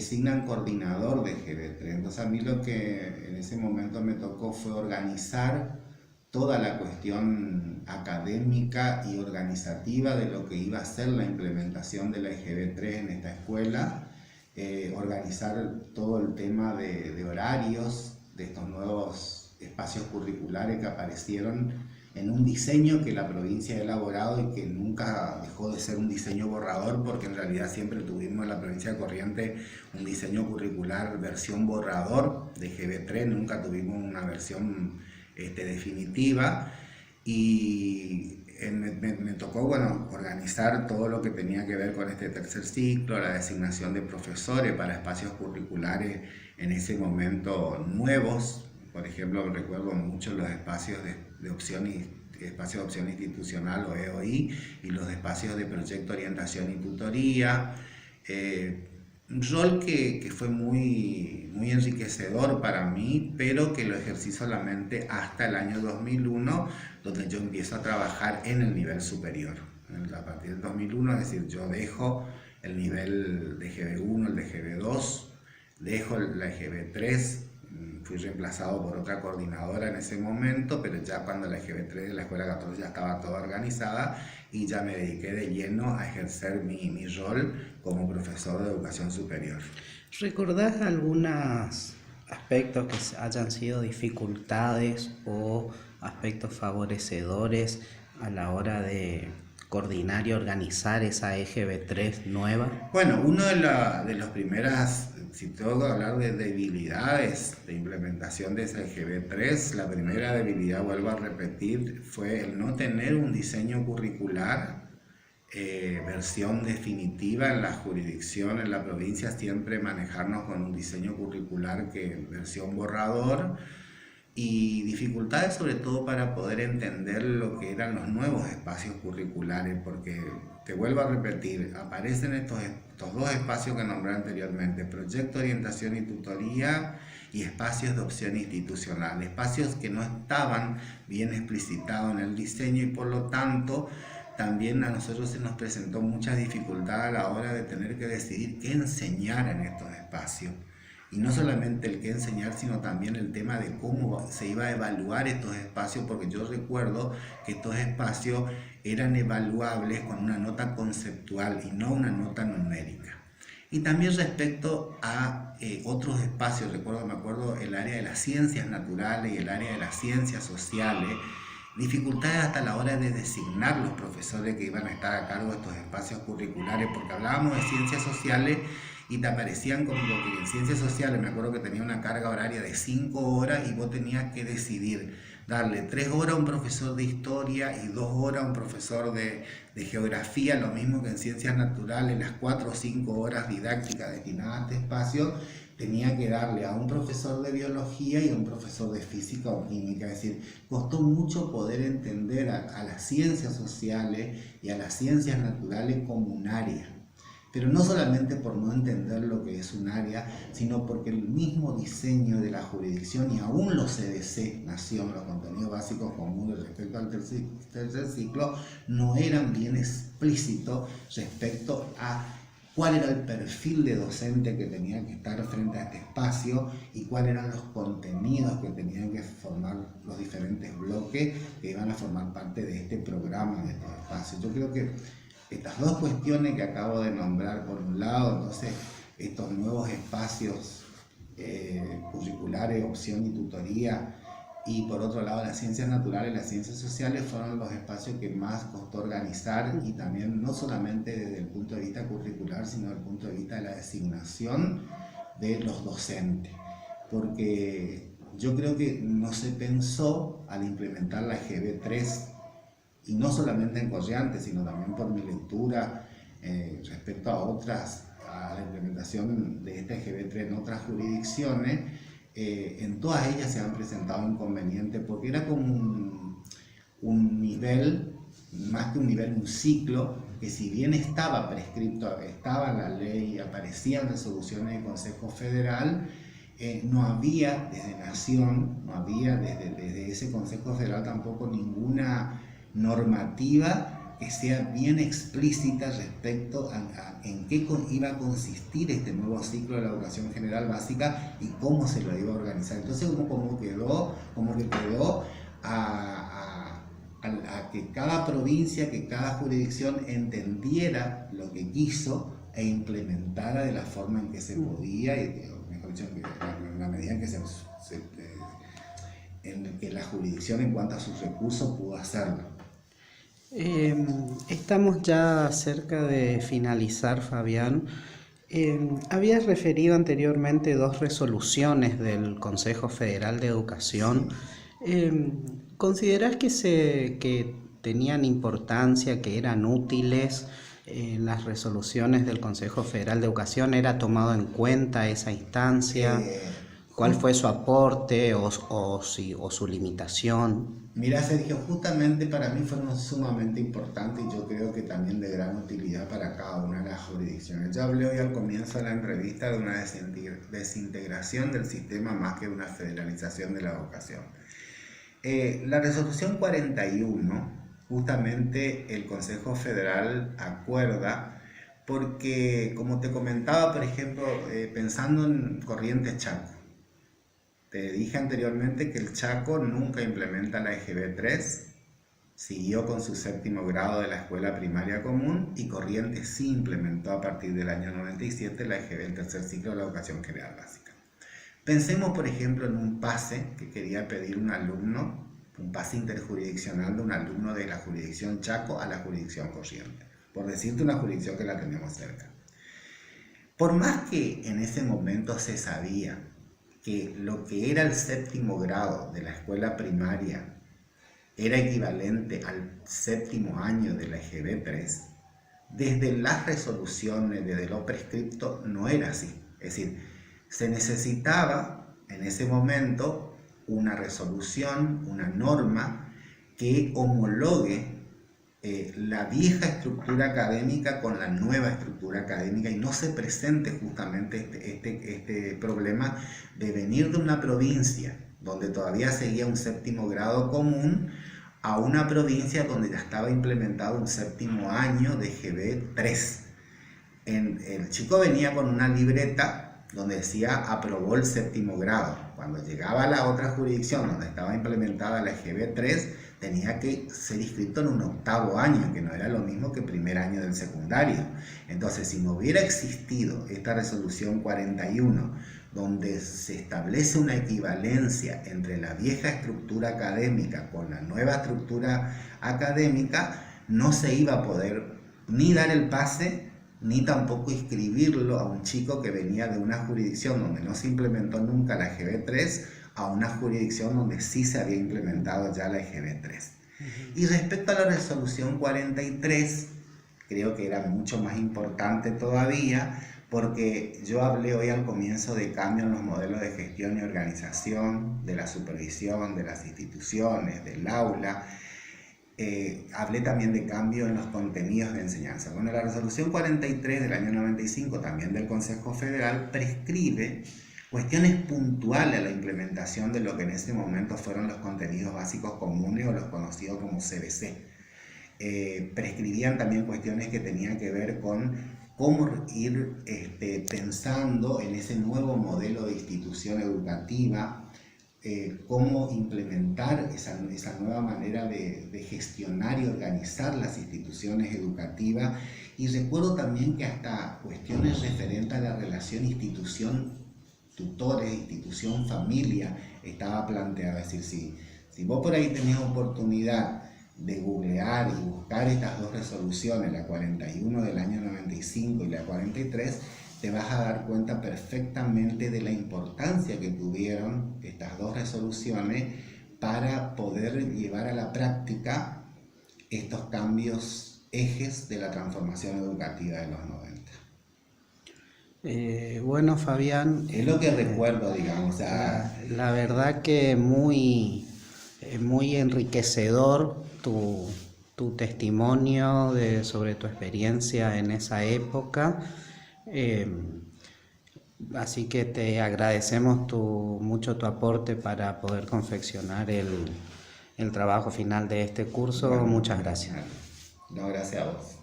designan coordinador de GB3. Entonces a mí lo que en ese momento me tocó fue organizar toda la cuestión académica y organizativa de lo que iba a ser la implementación de la EGB3 en esta escuela, organizar todo el tema de horarios, de estos nuevos espacios curriculares que aparecieron en un diseño que la provincia ha elaborado y que nunca dejó de ser un diseño borrador, porque en realidad siempre tuvimos en la provincia de Corrientes un diseño curricular versión borrador de GB3, nunca tuvimos una versión definitiva. Y me tocó, bueno, organizar todo lo que tenía que ver con este tercer ciclo, la designación de profesores para espacios curriculares en ese momento nuevos. Por ejemplo, recuerdo mucho los espacios de opción espacios de opción institucional o EOI y los espacios de proyecto, orientación y tutoría. Un rol que fue muy enriquecedor para mí, pero que lo ejercí solamente hasta el año 2001, donde yo empiezo a trabajar en el nivel superior. A partir del 2001, es decir, yo dejo el nivel de GB1, el de GB2, dejo la GB3, fui reemplazado por otra coordinadora en ese momento, pero ya cuando la GB3 de la Escuela Católica ya estaba toda organizada y ya me dediqué de lleno a ejercer mi rol como profesor de educación superior. ¿Recordás algunos aspectos que hayan sido dificultades o aspectos favorecedores a la hora de coordinar y organizar esa EGB3 nueva? Bueno, uno de las primeras, si tengo que hablar de debilidades de implementación de esa EGB3, la primera debilidad, vuelvo a repetir, fue el no tener un diseño curricular versión definitiva en la jurisdicción, en la provincia, siempre manejarnos con un diseño curricular que versión borrador, y dificultades sobre todo para poder entender lo que eran los nuevos espacios curriculares, porque te vuelvo a repetir, aparecen estos dos espacios que nombré anteriormente: proyecto, orientación y tutoría, y espacios de opción institucional, espacios que no estaban bien explicitados en el diseño, y por lo tanto también a nosotros se nos presentó mucha dificultad a la hora de tener que decidir qué enseñar en estos espacios. Y no solamente el qué enseñar, sino también el tema de cómo se iba a evaluar estos espacios, porque yo recuerdo que estos espacios eran evaluables con una nota conceptual y no una nota numérica. Y también respecto a otros espacios, me acuerdo el área de las ciencias naturales y el área de las ciencias sociales, dificultades hasta la hora de designar los profesores que iban a estar a cargo de estos espacios curriculares, porque hablábamos de ciencias sociales y te aparecían como que en ciencias sociales, me acuerdo que tenía una carga horaria de 5 horas y vos tenías que decidir darle 3 horas a un profesor de historia y 2 horas a un profesor de geografía, lo mismo que en ciencias naturales, las 4 o 5 horas didácticas destinadas a este espacio tenía que darle a un profesor de biología y a un profesor de física o química. Es decir, costó mucho poder entender a las ciencias sociales y a las ciencias naturales como un área. Pero no solamente por no entender lo que es un área, sino porque el mismo diseño de la jurisdicción y aún los CDC, Nación, los contenidos básicos comunes respecto al tercer ciclo, no eran bien explícitos respecto a cuál era el perfil de docente que tenía que estar frente a este espacio y cuáles eran los contenidos que tenían que formar los diferentes bloques que iban a formar parte de este programa, de estos espacios. Yo creo que estas dos cuestiones que acabo de nombrar, por un lado, entonces, estos nuevos espacios curriculares, opción y tutoría, y por otro lado las ciencias naturales y las ciencias sociales, fueron los espacios que más costó organizar, y también no solamente desde el punto de vista curricular, sino desde el punto de vista de la designación de los docentes, porque yo creo que no se pensó al implementar la EGB3, y no solamente en Corrientes, sino también por mi lectura respecto a la implementación de esta EGB3 en otras jurisdicciones, en todas ellas se han presentado inconvenientes, porque era como un nivel, más que un nivel, un ciclo, que si bien estaba prescripto, estaba en la ley, aparecían resoluciones del Consejo Federal, no había desde Nación, no había desde ese Consejo Federal tampoco ninguna normativa que sea bien explícita respecto a en qué iba a consistir este nuevo ciclo de la educación general básica y cómo se lo iba a organizar. Entonces como que quedó a que cada provincia, que cada jurisdicción entendiera lo que quiso e implementara de la forma en que se podía, y, mejor dicho, en la medida en que en que la jurisdicción en cuanto a sus recursos pudo hacerlo. Estamos ya cerca de finalizar, Fabián. Habías referido anteriormente 2 resoluciones del Consejo Federal de Educación. ¿Considerás que tenían importancia, que eran útiles las resoluciones del Consejo Federal de Educación? ¿Era tomado en cuenta esa instancia? ¿Cuál fue su aporte o su limitación? Mira, Sergio, justamente para mí fueron sumamente importantes y yo creo que también de gran utilidad para cada una de las jurisdicciones. Yo hablé hoy al comienzo de la entrevista de una desintegración del sistema más que una federalización de la educación. La resolución 41, justamente el Consejo Federal acuerda porque, como te comentaba, por ejemplo, pensando en Corrientes Chaco, te dije anteriormente que el Chaco nunca implementa la EGB 3, siguió con su 7º grado de la escuela primaria común, y Corrientes sí implementó a partir del año 97 la EGB, el tercer ciclo de la educación general básica. Pensemos, por ejemplo, en un pase que quería pedir un alumno, un pase interjurisdiccional de un alumno de la jurisdicción Chaco a la jurisdicción Corrientes, por decirte una jurisdicción que la tenemos cerca. Por más que en ese momento se sabía que lo que era el 7º grado de la escuela primaria era equivalente al 7º año de la EGB 3, desde las resoluciones, desde lo prescripto, no era así. Es decir, se necesitaba en ese momento una resolución, una norma que homologue la vieja estructura académica con la nueva estructura académica y no se presente justamente este problema de venir de una provincia donde todavía seguía un 7º grado común a una provincia donde ya estaba implementado un 7º año de EGB 3. El chico venía con una libreta donde decía aprobó el 7º grado. Cuando llegaba a la otra jurisdicción donde estaba implementada la EGB 3, tenía que ser inscrito en un 8º año, que no era lo mismo que primer año del secundario. Entonces, si no hubiera existido esta resolución 41, donde se establece una equivalencia entre la vieja estructura académica con la nueva estructura académica, no se iba a poder ni dar el pase, ni tampoco inscribirlo a un chico que venía de una jurisdicción donde no se implementó nunca la EGB 3 a una jurisdicción donde sí se había implementado ya la EGB 3. Y respecto a la resolución 43, creo que era mucho más importante todavía, porque yo hablé hoy al comienzo de cambio en los modelos de gestión y organización, de la supervisión, de las instituciones, del aula. Hablé también de cambio en los contenidos de enseñanza. Bueno, la resolución 43 del año 95, también del Consejo Federal, prescribe cuestiones puntuales a la implementación de lo que en ese momento fueron los contenidos básicos comunes o los conocidos como CBC. Prescribían también cuestiones que tenían que ver con cómo ir pensando en ese nuevo modelo de institución educativa, cómo implementar esa nueva manera de gestionar y organizar las instituciones educativas. Y recuerdo también que hasta cuestiones referentes a la relación institución-tutores, institución-familia, estaba planteada. Es decir, si vos por ahí tenés oportunidad de googlear y buscar estas 2 resoluciones, la 41 del año 95 y la 43, te vas a dar cuenta perfectamente de la importancia que tuvieron estas 2 resoluciones para poder llevar a la práctica estos cambios ejes de la transformación educativa de los 90. Bueno, Fabián, es lo que recuerdo, digamos. La verdad que muy enriquecedor tu testimonio sobre tu experiencia en esa época. Así que te agradecemos mucho tu aporte para poder confeccionar el trabajo final de este curso. Muchas gracias. No, gracias a vos.